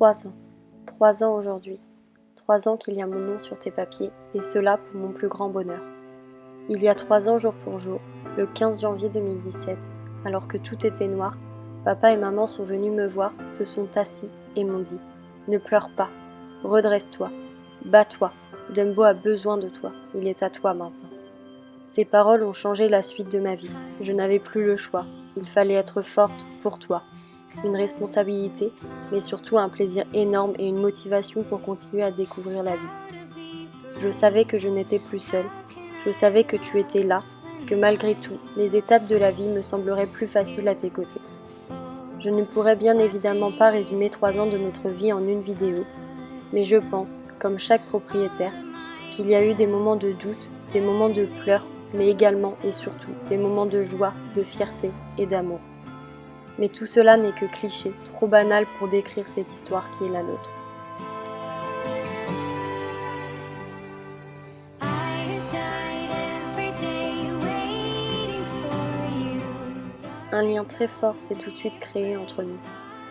3 ans. 3 ans aujourd'hui. 3 ans qu'il y a mon nom sur tes papiers, et cela pour mon plus grand bonheur. Il y a 3 ans jour pour jour, le 15 janvier 2017, alors que tout était noir, papa et maman sont venus me voir, se sont assis et m'ont dit « Ne pleure pas, redresse-toi, bats-toi, Dumbo a besoin de toi, il est à toi maintenant. » Ces paroles ont changé la suite de ma vie. Je n'avais plus le choix, il fallait être forte pour toi. Une responsabilité, mais surtout un plaisir énorme et une motivation pour continuer à découvrir la vie. Je savais que je n'étais plus seule, je savais que tu étais là, que malgré tout, les étapes de la vie me sembleraient plus faciles à tes côtés. Je ne pourrais bien évidemment pas résumer 3 ans de notre vie en une vidéo, mais je pense, comme chaque propriétaire, qu'il y a eu des moments de doute, des moments de pleurs, mais également et surtout des moments de joie, de fierté et d'amour. Mais tout cela n'est que cliché, trop banal pour décrire cette histoire qui est la nôtre. Un lien très fort s'est tout de suite créé entre nous.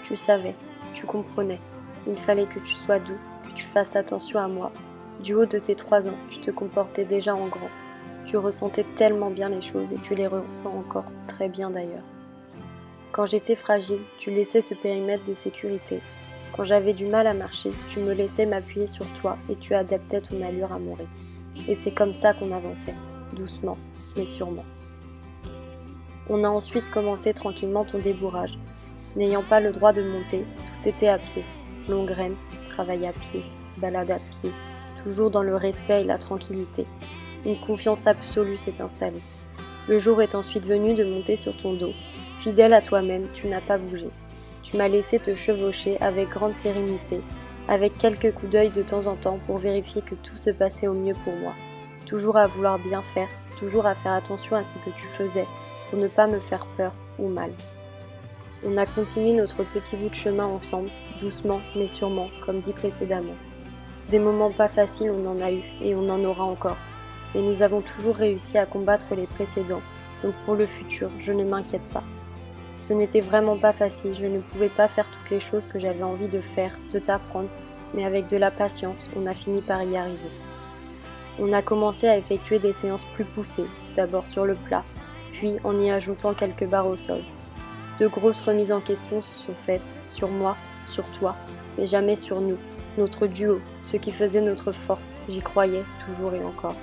Tu savais, tu comprenais. Il fallait que tu sois doux, que tu fasses attention à moi. Du haut de tes 3 ans, tu te comportais déjà en grand. Tu ressentais tellement bien les choses et tu les ressens encore très bien d'ailleurs. Quand j'étais fragile, tu laissais ce périmètre de sécurité. Quand j'avais du mal à marcher, tu me laissais m'appuyer sur toi et tu adaptais ton allure à mon rythme. Et c'est comme ça qu'on avançait, doucement, mais sûrement. On a ensuite commencé tranquillement ton débourrage. N'ayant pas le droit de monter, tout était à pied. Longue graine, travail à pied, balade à pied, toujours dans le respect et la tranquillité. Une confiance absolue s'est installée. Le jour est ensuite venu de monter sur ton dos. Fidèle à toi-même, tu n'as pas bougé. Tu m'as laissé te chevaucher avec grande sérénité, avec quelques coups d'œil de temps en temps pour vérifier que tout se passait au mieux pour moi. Toujours à vouloir bien faire, toujours à faire attention à ce que tu faisais, pour ne pas me faire peur ou mal. On a continué notre petit bout de chemin ensemble, doucement mais sûrement, comme dit précédemment. Des moments pas faciles on en a eu et on en aura encore, mais nous avons toujours réussi à combattre les précédents, donc pour le futur, je ne m'inquiète pas. Ce n'était vraiment pas facile, je ne pouvais pas faire toutes les choses que j'avais envie de faire, de t'apprendre, mais avec de la patience, on a fini par y arriver. On a commencé à effectuer des séances plus poussées, d'abord sur le plat, puis en y ajoutant quelques barres au sol. De grosses remises en question se sont faites, sur moi, sur toi, mais jamais sur nous, notre duo, ce qui faisait notre force, j'y croyais toujours et encore.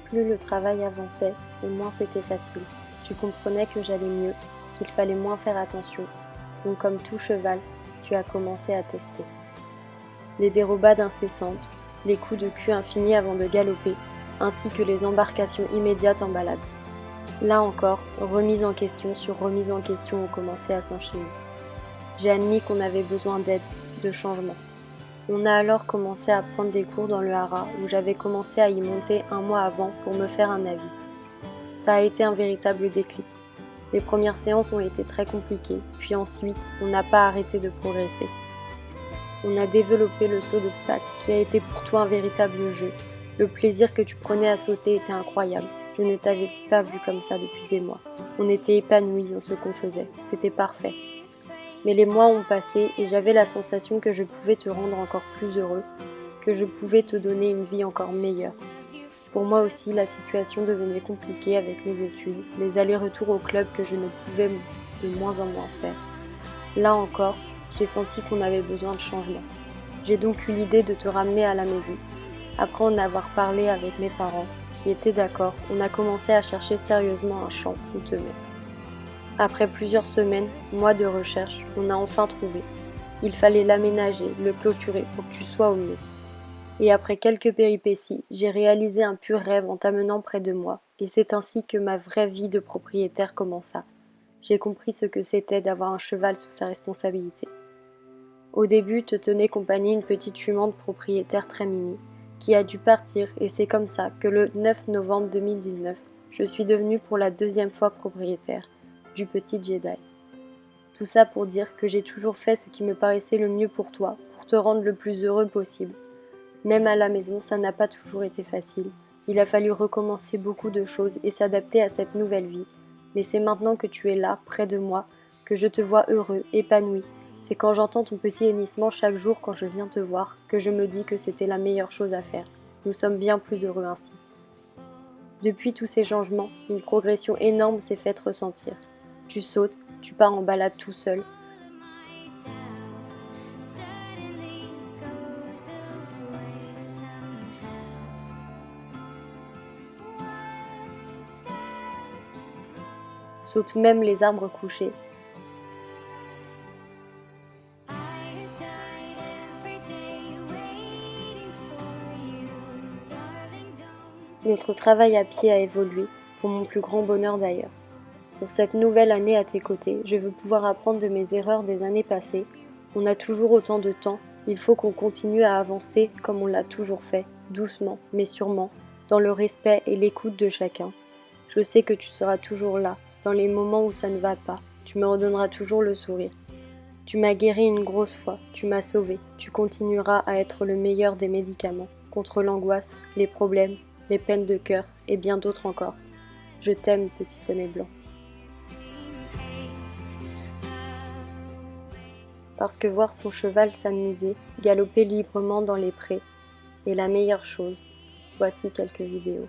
Plus le travail avançait, et moins c'était facile. Tu comprenais que j'allais mieux, qu'il fallait moins faire attention, donc comme tout cheval, tu as commencé à tester. Les dérobades incessantes, les coups de cul infinis avant de galoper, ainsi que les embarcations immédiates en balade. Là encore, remise en question sur remise en question ont commencé à s'enchaîner. J'ai admis qu'on avait besoin d'aide, de changement. On a alors commencé à prendre des cours dans le Hara où j'avais commencé à y monter un mois avant pour me faire un avis. Ça a été un véritable déclic. Les premières séances ont été très compliquées, puis ensuite, on n'a pas arrêté de progresser. On a développé le saut d'obstacle qui a été pour toi un véritable jeu. Le plaisir que tu prenais à sauter était incroyable. Je ne t'avais pas vu comme ça depuis des mois. On était épanouis dans ce qu'on faisait. C'était parfait. Mais les mois ont passé et j'avais la sensation que je pouvais te rendre encore plus heureux, que je pouvais te donner une vie encore meilleure. Pour moi aussi, la situation devenait compliquée avec les études, les allers-retours au club que je ne pouvais de moins en moins faire. Là encore, j'ai senti qu'on avait besoin de changement. J'ai donc eu l'idée de te ramener à la maison. Après en avoir parlé avec mes parents, qui étaient d'accord, on a commencé à chercher sérieusement un champ où te mettre. Après plusieurs semaines, mois de recherche, on a enfin trouvé. Il fallait l'aménager, le clôturer pour que tu sois au mieux. Et après quelques péripéties, j'ai réalisé un pur rêve en t'amenant près de moi, et c'est ainsi que ma vraie vie de propriétaire commença. J'ai compris ce que c'était d'avoir un cheval sous sa responsabilité. Au début, te tenait compagnie une petite jument de propriétaire très mimi, qui a dû partir, et c'est comme ça que le 9 novembre 2019, je suis devenue pour la 2e fois propriétaire du petit Jedi. Tout ça pour dire que j'ai toujours fait ce qui me paraissait le mieux pour toi, pour te rendre le plus heureux possible. Même à la maison, ça n'a pas toujours été facile. Il a fallu recommencer beaucoup de choses et s'adapter à cette nouvelle vie. Mais c'est maintenant que tu es là, près de moi, que je te vois heureux, épanoui, C'est quand j'entends ton petit hennissement chaque jour quand je viens te voir que je me dis que c'était la meilleure chose à faire. Nous sommes bien plus heureux ainsi. Depuis tous ces changements, une progression énorme s'est faite ressentir. Tu sautes, tu pars en balade tout seul. Saute même les arbres couchés. Notre travail à pied a évolué, pour mon plus grand bonheur d'ailleurs. Pour cette nouvelle année à tes côtés, je veux pouvoir apprendre de mes erreurs des années passées. On a toujours autant de temps, il faut qu'on continue à avancer comme on l'a toujours fait, doucement, mais sûrement, dans le respect et l'écoute de chacun. Je sais que tu seras toujours là, dans les moments où ça ne va pas, tu me redonneras toujours le sourire. Tu m'as guéri une grosse fois, tu m'as sauvé, tu continueras à être le meilleur des médicaments, contre l'angoisse, les problèmes, les peines de cœur et bien d'autres encore. Je t'aime, petit poney blanc. Parce que voir son cheval s'amuser, galoper librement dans les prés, est la meilleure chose. Voici quelques vidéos.